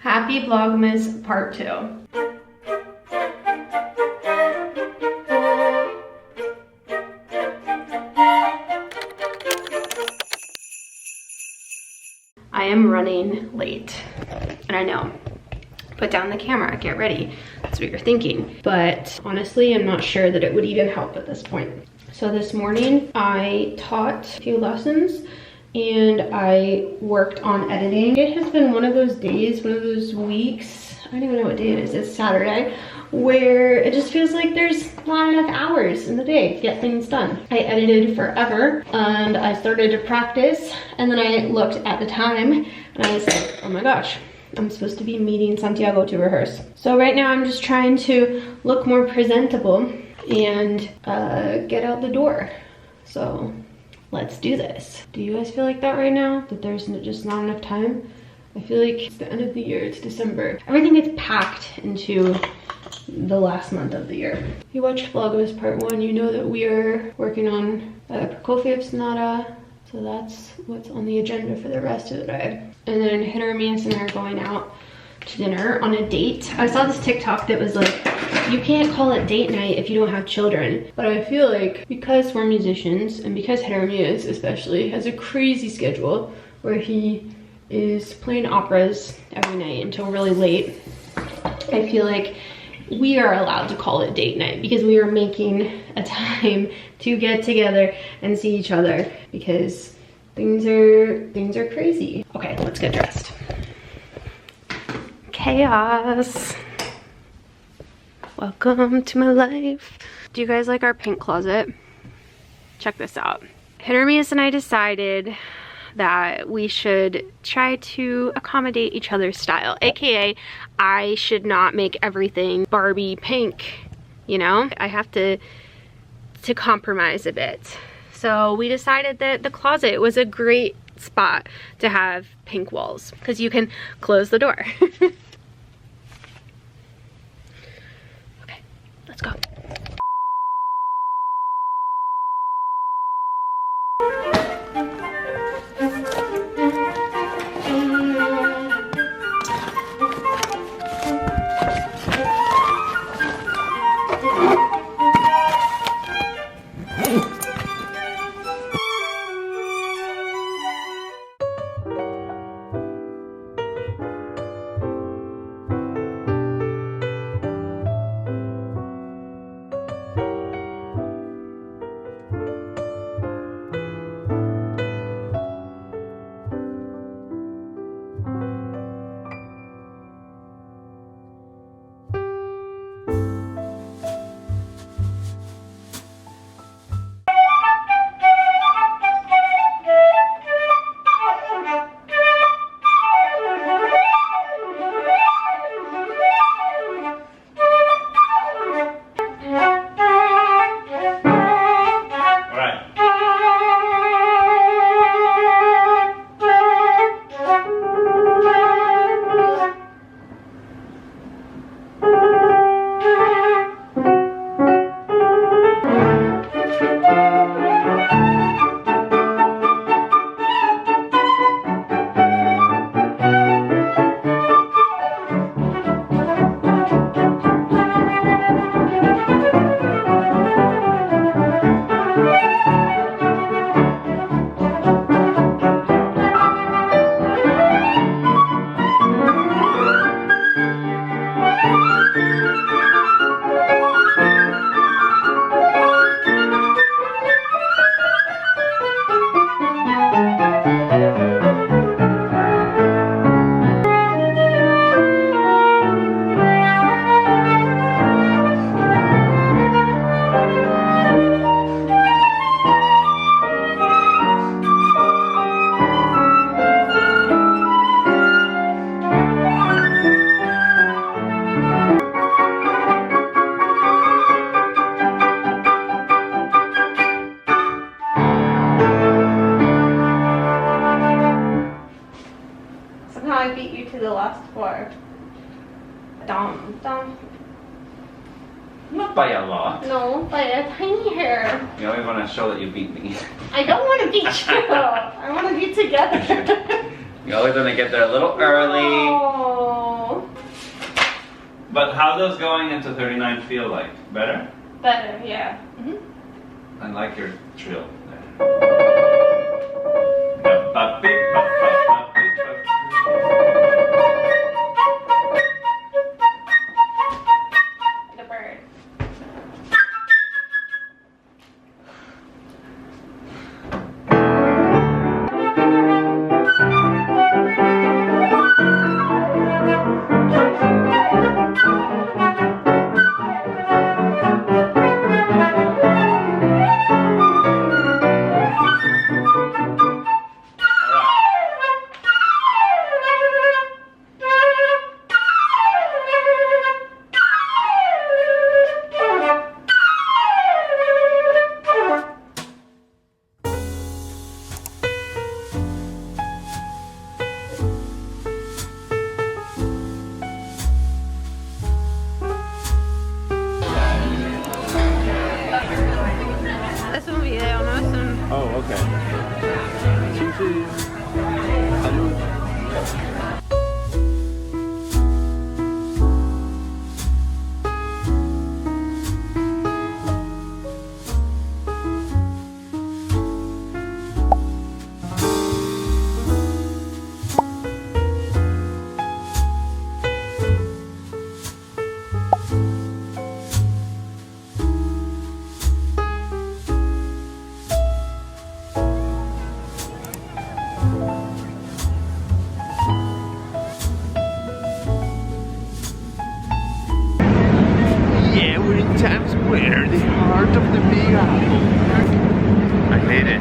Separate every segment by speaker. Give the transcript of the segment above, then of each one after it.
Speaker 1: Happy Vlogmas Part 2. I am running late, and I know. Put down the camera, get ready. That's what you're thinking. But honestly, I'm not sure that it would even help at this point. So this morning, I taught a few lessons and I worked on editing. It has been one of those days, one of those weeks, I don't even know what day it is, it's Saturday, where it just feels like there's not enough hours in the day to get things done. I edited forever and I started to practice, and then I looked at the time and I was like, oh my gosh, I'm supposed to be meeting Santiago to rehearse. So right now I'm just trying to look more presentable and get out the door. So let's do this. Do you guys feel like that right now? That there's just not enough time? I feel like it's the end of the year, it's December. Everything gets packed into the last month of the year. If you watched Vlogmas Part 1, you know that we are working on Prokofiev Sonata. So that's what's on the agenda for the rest of the day. And then Nadiya and I are going out to dinner on a date. I saw this TikTok that was like, you can't call it date night if you don't have children. But I feel like because we're musicians, and because Nadiya especially has a crazy schedule where he is playing operas every night until really late, I feel like we are allowed to call it date night because we are making a time to get together and see each other because things are crazy. Okay, let's get dressed. Chaos. Welcome to my life. Do you guys like our pink closet? Check this out. Nadiya and I decided that we should try to accommodate each other's style, aka I should not make everything Barbie pink, you know? I have to compromise a bit. So we decided that the closet was a great spot to have pink walls because you can close the door. Okay, let's go. I beat you to the last floor. Dum, dum.
Speaker 2: Not by a lot.
Speaker 1: No, by a tiny hair.
Speaker 2: You always want to show that you beat me.
Speaker 1: I don't want to beat you. I want to be together.
Speaker 2: You always want to get there a little early.
Speaker 1: Oh.
Speaker 2: But how does going into 39 feel like? Better?
Speaker 1: Better, yeah.
Speaker 2: I like your trill there.
Speaker 1: The bird.
Speaker 3: Oh, okay. Salud. Yeah, we're in Times Square, the heart of the Big Apple. I hate it.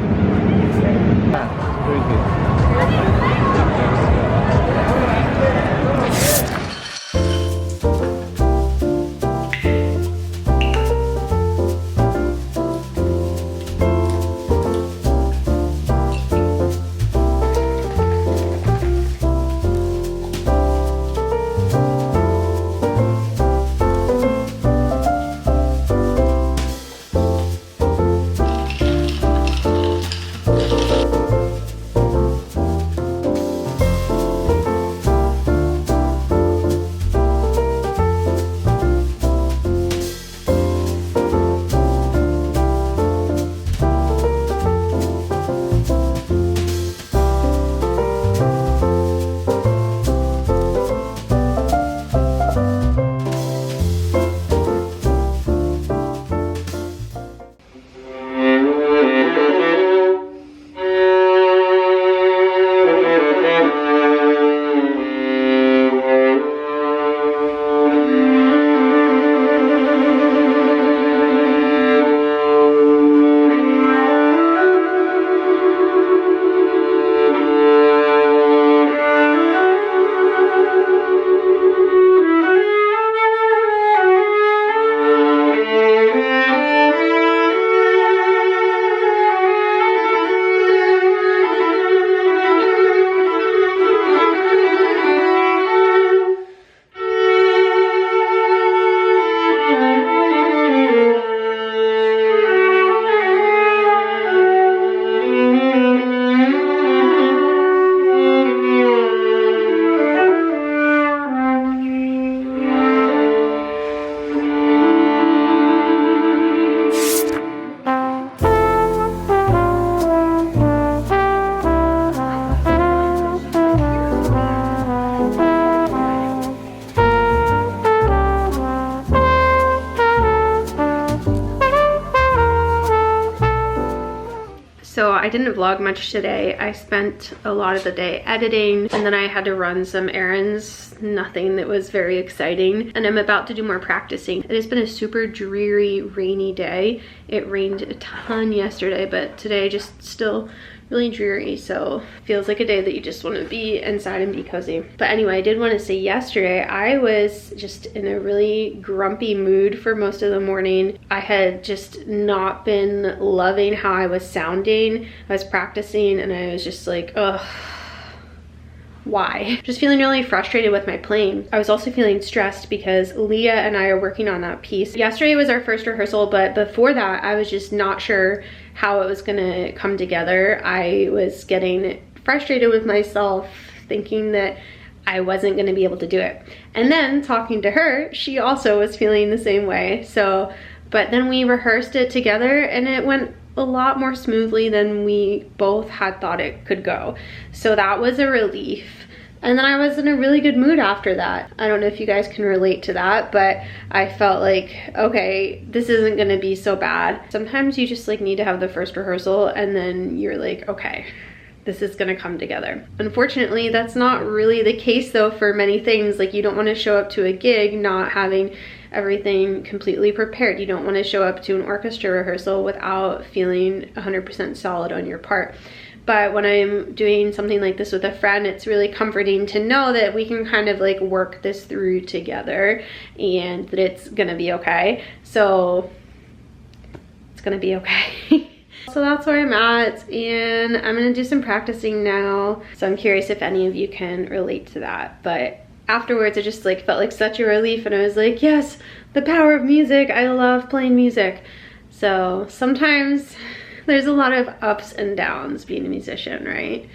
Speaker 1: So I didn't vlog much today. I spent a lot of the day editing, and then I had to run some errands. Nothing that was very exciting. And I'm about to do more practicing. It has been a super dreary, rainy day. It rained a ton yesterday, but today just still really dreary, so feels like a day that you just want to be inside and be cozy. But anyway, I did want to say yesterday I was just in a really grumpy mood for most of the morning. I had just not been loving how I was sounding. I was practicing and I was just like, ugh, why? Just feeling really frustrated with my playing. I was also feeling stressed because Leah and I are working on that piece. Yesterday was our first rehearsal, but before that I was just not sure how it was gonna come together. I was getting frustrated with myself, thinking that I wasn't gonna be able to do it. And then talking to her, she also was feeling the same way. So, but then we rehearsed it together and it went a lot more smoothly than we both had thought it could go. So that was a relief. And then I was in a really good mood after that. I don't know if you guys can relate to that, but I felt like, okay, this isn't gonna be so bad. Sometimes you just like need to have the first rehearsal and then you're like, okay, this is gonna come together. Unfortunately, that's not really the case though for many things. Like you don't wanna show up to a gig not having everything completely prepared. You don't wanna show up to an orchestra rehearsal without feeling 100% solid on your part. But when I'm doing something like this with a friend, it's really comforting to know that we can kind of like work this through together and that it's gonna be okay. So it's gonna be okay. So that's where I'm at, and I'm gonna do some practicing now. So I'm curious if any of you can relate to that. But afterwards, I just like felt like such a relief, and I was like, yes, the power of music. I love playing music. So sometimes there's a lot of ups and downs being a musician, right?